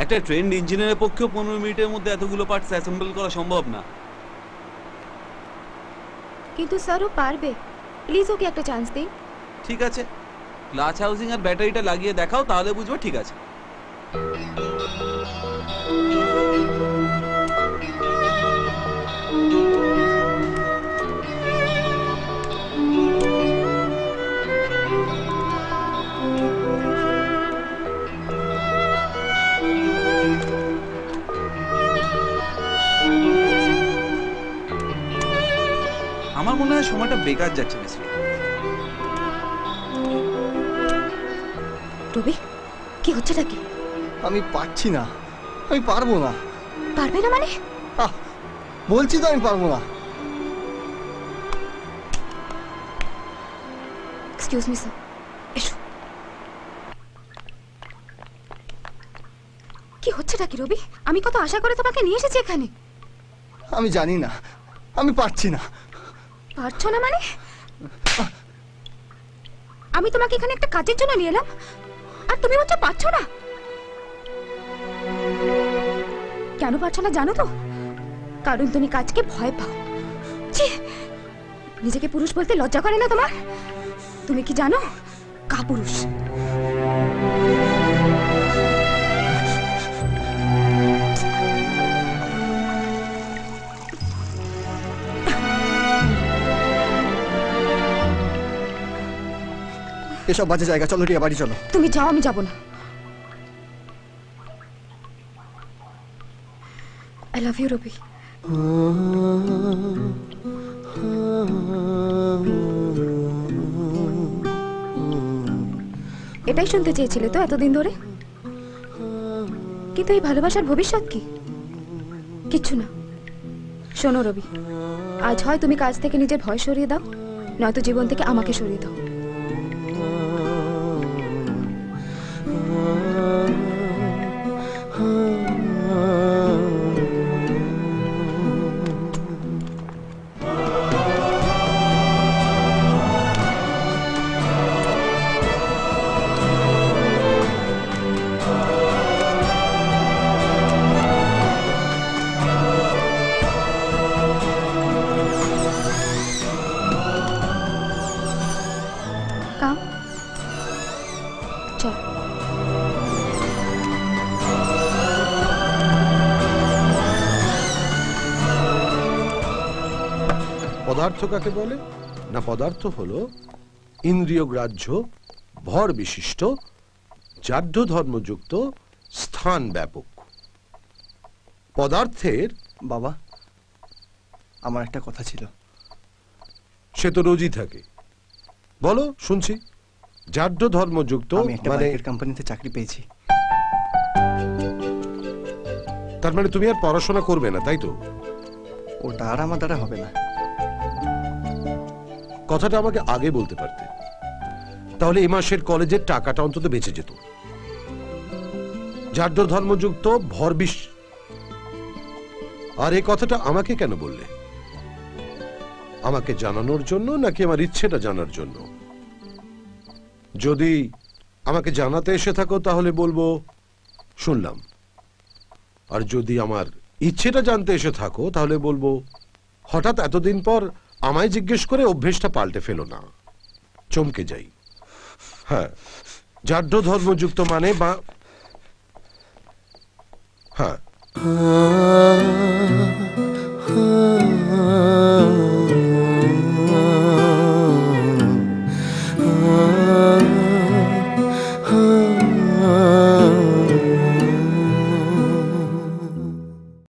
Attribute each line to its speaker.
Speaker 1: একটা ট্রেন্ড ইঞ্জিনিয়ারের পক্ষেও 15 মিনিটের মধ্যে এতগুলো পার্টস অ্যাসেম্বল করা সম্ভব না।
Speaker 2: কিন্তু স্যার ও পারবে, প্লিজ ওকে একটা চান্স দিন।
Speaker 1: ঠিক আছে, ক্লাচ হাউজিং আর ব্যাটারিটা লাগিয়ে দেখাও, তাহলে বুঝবো। ঠিক আছে। আমার মনে হয় সময়টা বেকার যাচ্ছে মিস্ত্রি।
Speaker 2: রবি, কি হচ্ছেটা কি?
Speaker 3: আমি পারছি না, আমি পারবো না।
Speaker 2: পারবে না মানে?
Speaker 3: আহ, বলছি তো আমি পারবো না।
Speaker 2: এক্সকিউজ মি স্যার, এসো। কি হচ্ছেটা কি রবি? আমি কত আশা করে তোমাকে নিয়ে এসেছি এখানে।
Speaker 3: আমি জানি না, আমি পারছি না।
Speaker 2: পারছো না মানে? আমি তোমাকে এখানে একটা কাজের জন্য নিয়ে এলাম, আর তুমি বলছো পারছো না। কেন পারছো না জানো তো? কারণ তুমি কাজকে ভয় পাও। ছি, নিজেকে পুরুষ বলতে লজ্জা করে না তোমার? তুমি কি জানো, কাপুরুষ।
Speaker 3: এসব বাজে জায়গা, চলো রিয়া বাড়ি চলো।
Speaker 2: তুমি যাও, আমি যাব না। আই লাভ ইউ রবি। এটাই শুনতে চেয়েছিলে তো এতদিন ধরে? কিন্তু এই ভালোবাসার ভবিষ্যৎ কি? কিচ্ছু না। শোনো রবি, আজ হয় তুমি কাজ থেকে নিজের ভয় সরিয়ে দাও, নয়তো জীবন থেকে আমাকে সরিয়ে দাও। কাম, চল।
Speaker 4: পদার্থ কাকে বলে না? পদার্থ হলো ইন্দ্রিয় গ্রাহ্য, ভর বিশিষ্ট, জাঢ্য ধর্মযুক্ত, স্থান ব্যাপক। পদার্থের
Speaker 3: বাবা, আমার একটা কথা ছিল।
Speaker 4: সে তো রোজই থাকে, বলো শুনছি। জাঢ্য ধর্মযুক্ত
Speaker 3: আমি একটা
Speaker 4: মানে?
Speaker 3: বাইকের কোম্পানিতে চাকরি পেয়েছি।
Speaker 4: তার মানে তুমি আর পড়াশোনা করবে না, তাই তো?
Speaker 3: ওটা আর আমার দ্বারা হবে না।
Speaker 4: কথাটা আমাকে আগে বলতে পারতে, তাহলে এই মাসের কলেজের টাকাটা অন্তত বেঁচে যেত। জাঢ্য ধর্মযুক্ত, ভরবিশ। আর এই কথাটা আমাকে কেন বললে? আমাকে জানানোর জন্য নাকি আমার ইচ্ছেটা জানার জন্য? যদি আমাকে জানাতে এসে থাকো তাহলে বলবো শুনলাম, আর যদি আমার ইচ্ছেটা জানতে এসে থাকো তাহলে বলবো হঠাৎ এতদিন পর আমায় জিজ্ঞেস করে অভ্যেসটা পাল্টে ফেলো না, চমকে যাই। হ্যাঁ, জাঢ্য ধর্মযুক্ত মানে বা হ্যাঁ